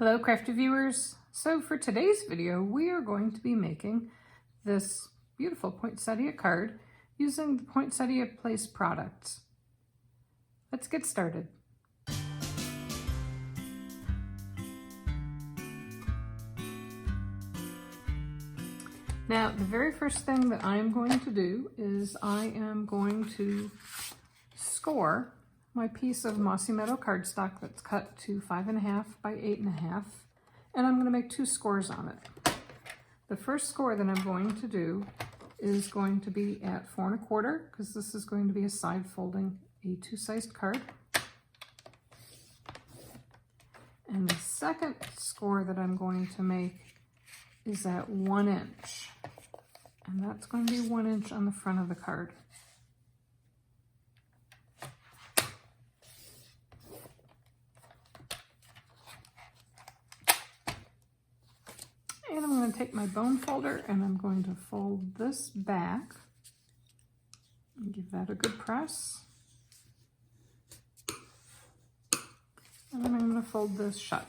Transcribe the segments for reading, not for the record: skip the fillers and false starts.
Hello crafty viewers. So for today's video we are going to be making this beautiful poinsettia card using the Poinsettia Place products. Let's get started. Now the very first thing that I am going to do is I am going to score my piece of Mossy Meadow cardstock that's cut to 5.5 by 8.5, and I'm going to make two scores on it. The first score that I'm going to do is going to be at 4 1/4 because this is going to be a side folding A2 sized card. And the second score that I'm going to make is at 1 inch, and that's going to be 1 inch on the front of the card. And I'm going to take my bone folder and I'm going to fold this back and give that a good press. And then I'm going to fold this shut.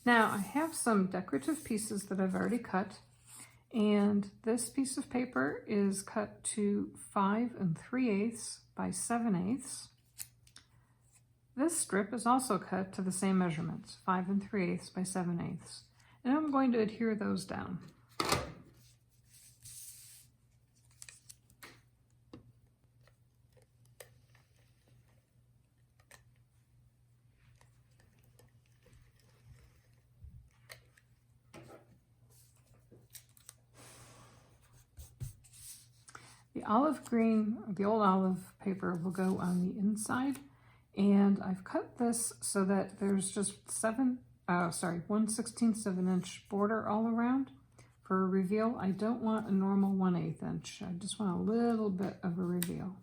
Now I have some decorative pieces that I've already cut, and this piece of paper is cut to 5 3/8 by 7/8. This strip is also cut to the same measurements, 5 3/8 by 7/8, and I'm going to adhere those down. The olive green, the old olive paper, will go on the inside, and I've cut this so that there's just 1/16 of an inch border all around. For a reveal, I don't want a normal 1/8 inch. I just want a little bit of a reveal.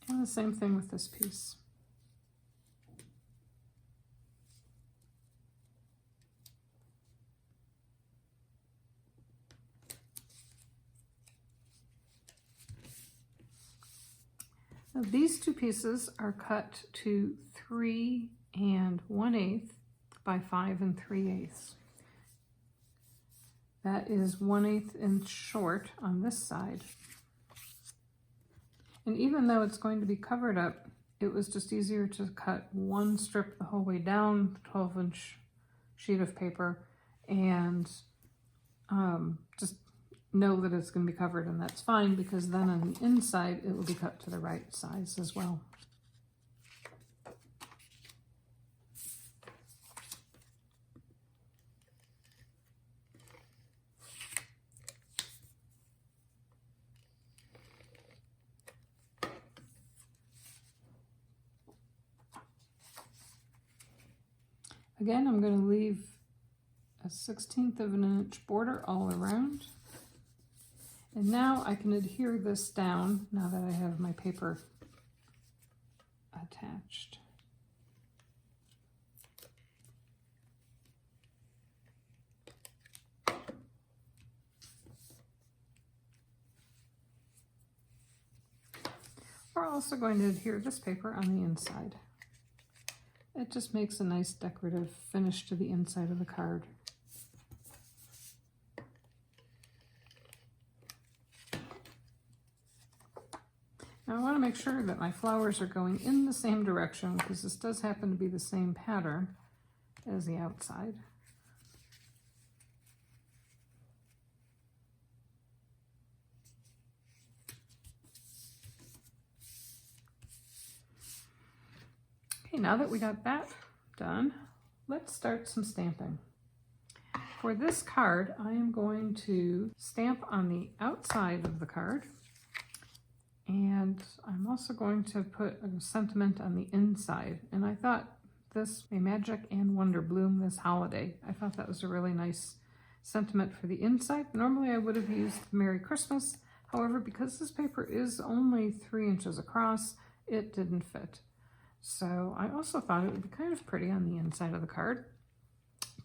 And the same thing with this piece. Now these two pieces are cut to 3 1/8 by 5 3/8. That is 1/8 inch short on this side. And even though it's going to be covered up, it was just easier to cut one strip the whole way down the 12-inch sheet of paper and just know that it's going to be covered, and that's fine because then on the inside it will be cut to the right size as well. Again, I'm going to leave a 1/16 of an inch border all around. And now I can adhere this down now that I have my paper attached. We're also going to adhere this paper on the inside. It just makes a nice decorative finish to the inside of the card. Now I want to make sure that my flowers are going in the same direction because this does happen to be the same pattern as the outside. Okay, now that we got that done, let's start some stamping. For this card, I am going to stamp on the outside of the card, and I'm also going to put a sentiment on the inside. And I thought this, "May magic and wonder bloom this holiday." I thought that was a really nice sentiment for the inside. Normally I would have used Merry Christmas. However, because this paper is only 3 inches across, it didn't fit. So I also thought it would be kind of pretty on the inside of the card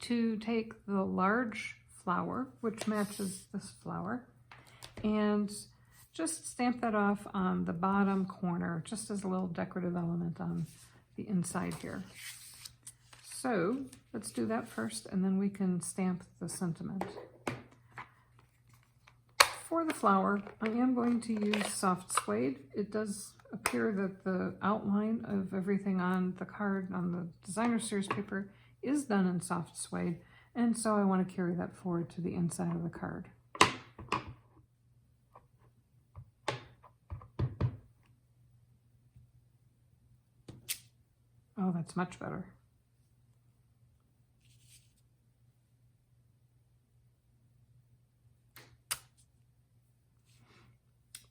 to take the large flower, which matches this flower, and just stamp that off on the bottom corner, just as a little decorative element on the inside here. So let's do that first, and then we can stamp the sentiment. For the flower, I am going to use soft suede. It does appear that the outline of everything on the card, on the designer series paper, is done in soft suede, and so I want to carry that forward to the inside of the card. Oh, that's much better.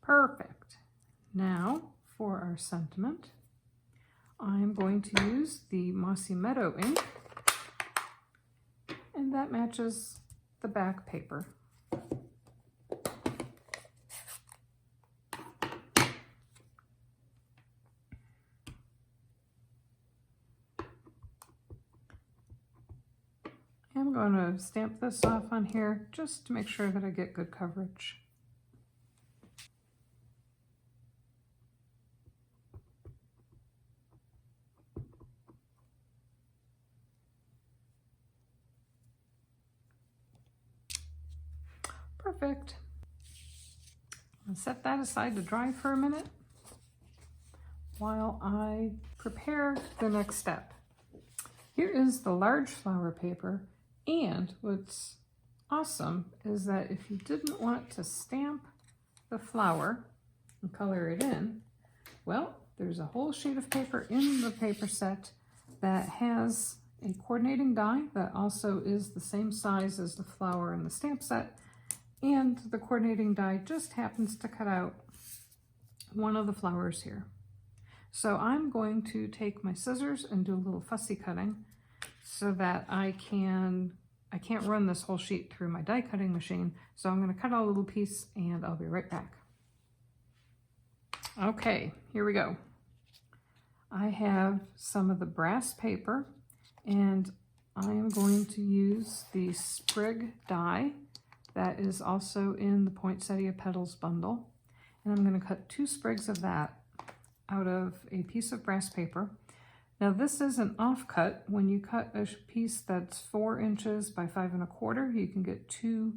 Perfect. Now for our sentiment, I'm going to use the Mossy Meadow ink, and that matches the back paper. I'm going to stamp this off on here just to make sure that I get good coverage. Perfect. I'll set that aside to dry for a minute while I prepare the next step. Here is the large flower paper, and what's awesome is that if you didn't want to stamp the flower and color it in, well, there's a whole sheet of paper in the paper set that has a coordinating die that also is the same size as the flower in the stamp set. And the coordinating die just happens to cut out one of the flowers here. So I'm going to take my scissors and do a little fussy cutting so that I can't run this whole sheet through my die cutting machine. So I'm going to cut out a little piece and I'll be right back. Okay, here we go. I have some of the brass paper, and I am going to use the sprig die that is also in the Poinsettia Petals bundle. And I'm going to cut 2 sprigs of that out of a piece of brass paper. Now this is an offcut. When you cut a piece that's 4 inches by 5 1/4, you can get 2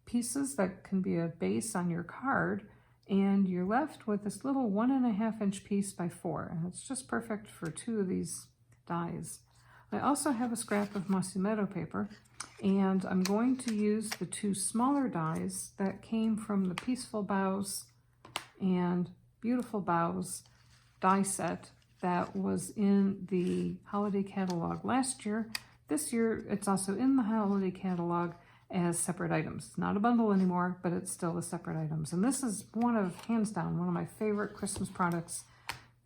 pieces that can be a base on your card, and you're left with this little 1 1/2 inch piece by 4, and it's just perfect for 2 of these dies. I also have a scrap of Mossy Meadow paper, and I'm going to use the 2 smaller dies that came from the Peaceful Boughs and Beautiful Boughs die set that was in the holiday catalog last year. This year, it's also in the holiday catalog as separate items. It's not a bundle anymore, but it's still the separate items. And this is hands down, one of my favorite Christmas products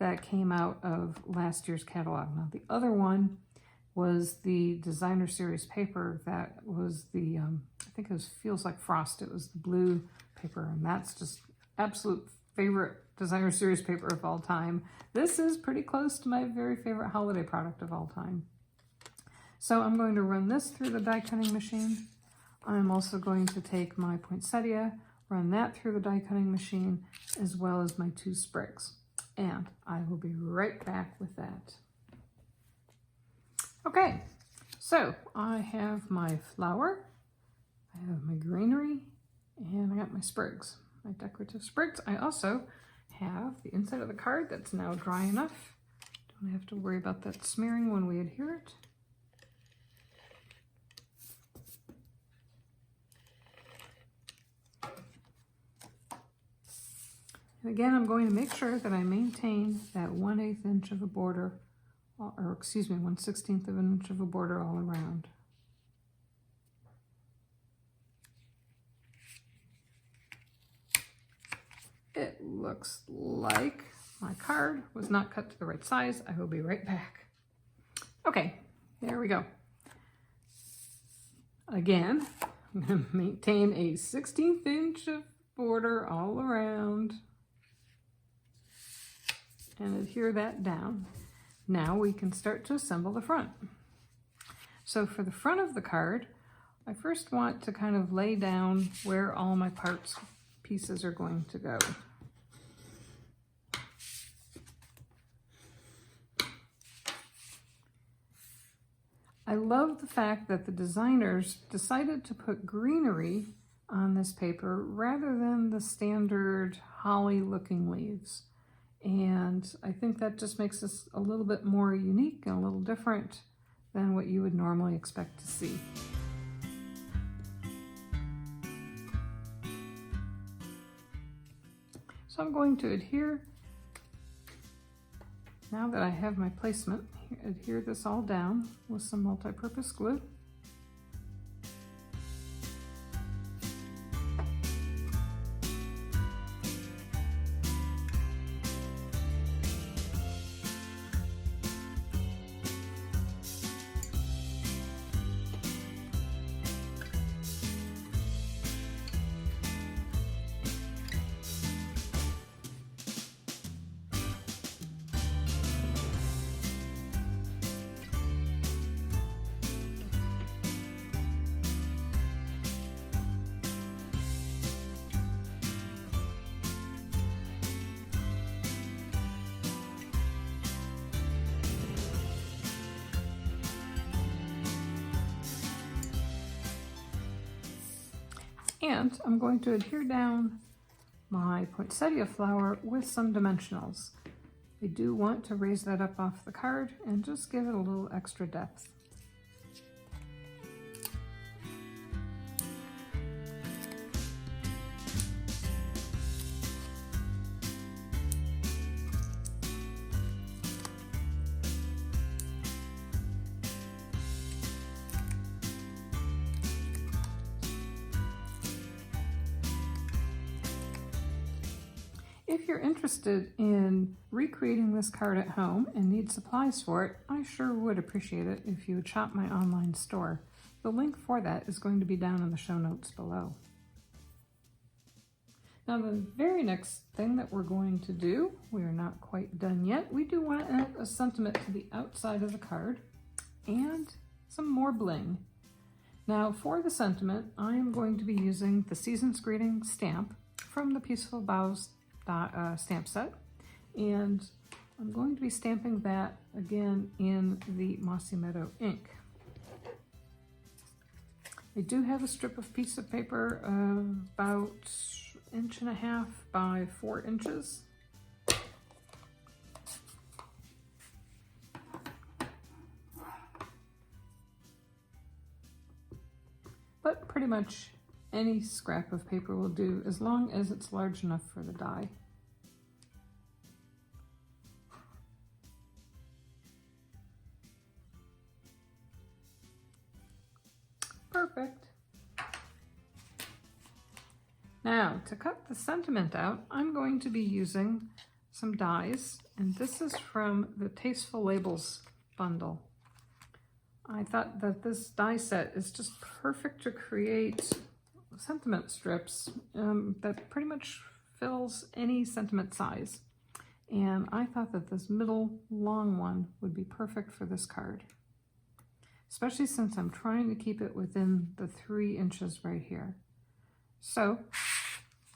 that came out of last year's catalog. Now, the other one was the designer series paper that was the, I think it was Feels Like Frost. It was the blue paper, and that's just absolute favorite designer series paper of all time. This is pretty close to my very favorite holiday product of all time. So I'm going to run this through the die cutting machine. I'm also going to take my poinsettia, run that through the die cutting machine, as well as my 2 sprigs. And I will be right back with that. Okay, so I have my flower, I have my greenery, and I got my sprigs, my decorative sprigs. I also have the inside of the card that's now dry enough. Don't have to worry about that smearing when we adhere it. And again, I'm going to make sure that I maintain that 1/8 inch of a border or excuse me, 1/16 of an inch of a border all around. It looks like my card was not cut to the right size. I will be right back. Okay, there we go. Again, I'm going to maintain a 1/16 inch of border all around and adhere that down. Now we can start to assemble the front. So for the front of the card, I first want to kind of lay down where all my pieces are going to go. I love the fact that the designers decided to put greenery on this paper rather than the standard holly looking leaves. And I think that just makes this a little bit more unique and a little different than what you would normally expect to see. So I'm going to adhere, now that I have my placement, adhere this all down with some multi-purpose glue. And I'm going to adhere down my poinsettia flower with some dimensionals. I do want to raise that up off the card and just give it a little extra depth. If you're interested in recreating this card at home and need supplies for it, I sure would appreciate it if you would shop my online store. The link for that is going to be down in the show notes below. Now the very next thing that we're going to do, we are not quite done yet, we do want to add a sentiment to the outside of the card and some more bling. Now for the sentiment, I am going to be using the Season's Greeting stamp from the Peaceful Boughs stamp set, and I'm going to be stamping that again in the Mossy Meadow ink. I do have a strip of piece of paper of about 1.5 inches by 4 inches. But pretty much any scrap of paper will do as long as it's large enough for the die. Perfect. Now to cut the sentiment out, I'm going to be using some dies, and this is from the Tasteful Labels bundle. I thought that this die set is just perfect to create sentiment strips that pretty much fills any sentiment size. And I thought that this middle long one would be perfect for this card, especially since I'm trying to keep it within the 3 inches right here. So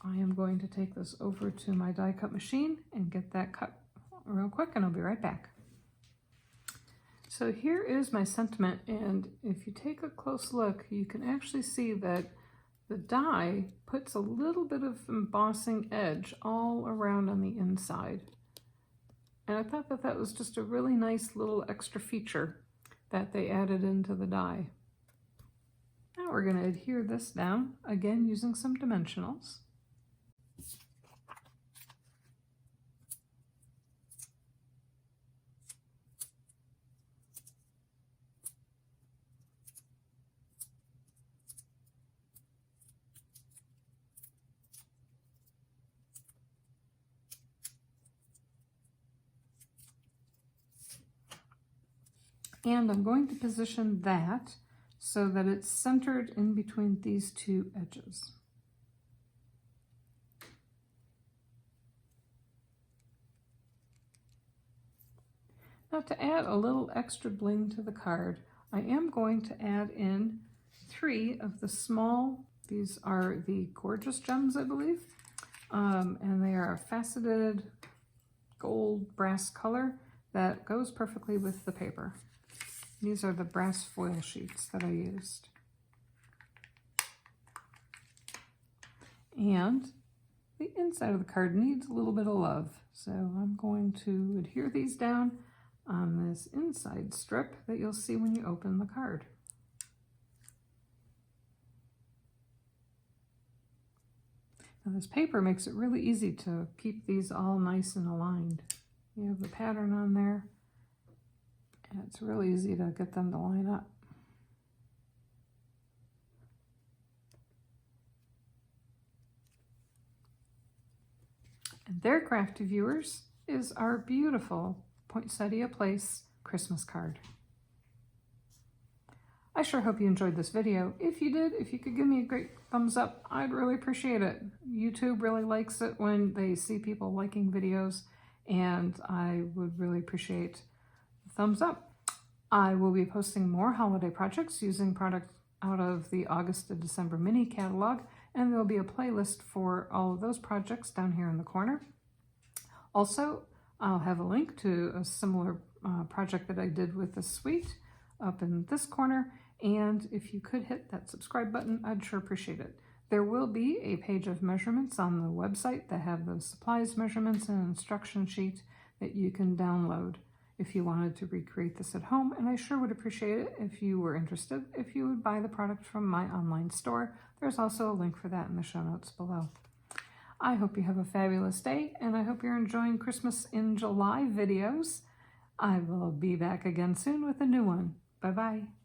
I am going to take this over to my die cut machine and get that cut real quick, and I'll be right back. So here is my sentiment, and if you take a close look, you can actually see that the die puts a little bit of embossing edge all around on the inside. And I thought that that was just a really nice little extra feature that they added into the die. Now we're going to adhere this down, again using some dimensionals. And I'm going to position that so that it's centered in between these two edges. Now, to add a little extra bling to the card, I am going to add in 3 of the small, these are the Gorgeous Gems, I believe, and they are a faceted gold brass color that goes perfectly with the paper. These are the brass foil sheets that I used. And the inside of the card needs a little bit of love, so I'm going to adhere these down on this inside strip that you'll see when you open the card. Now this paper makes it really easy to keep these all nice and aligned. You have the pattern on there, and it's really easy to get them to line up. And there, crafty viewers, is our beautiful Poinsettia Place Christmas card. I sure hope you enjoyed this video. If you did, if you could give me a great thumbs up, I'd really appreciate it. YouTube really likes it when they see people liking videos, and I would really appreciate the thumbs up. I will be posting more holiday projects using products out of the August to December mini catalog, and there'll be a playlist for all of those projects down here in the corner. Also, I'll have a link to a similar project that I did with the suite up in this corner, and if you could hit that subscribe button, I'd sure appreciate it. There will be a page of measurements on the website that have the supplies measurements and an instruction sheet that you can download if you wanted to recreate this at home, and I sure would appreciate it if you were interested, if you would buy the product from my online store. There's also a link for that in the show notes below. I hope you have a fabulous day, and I hope you're enjoying Christmas in July videos. I will be back again soon with a new one. Bye-bye.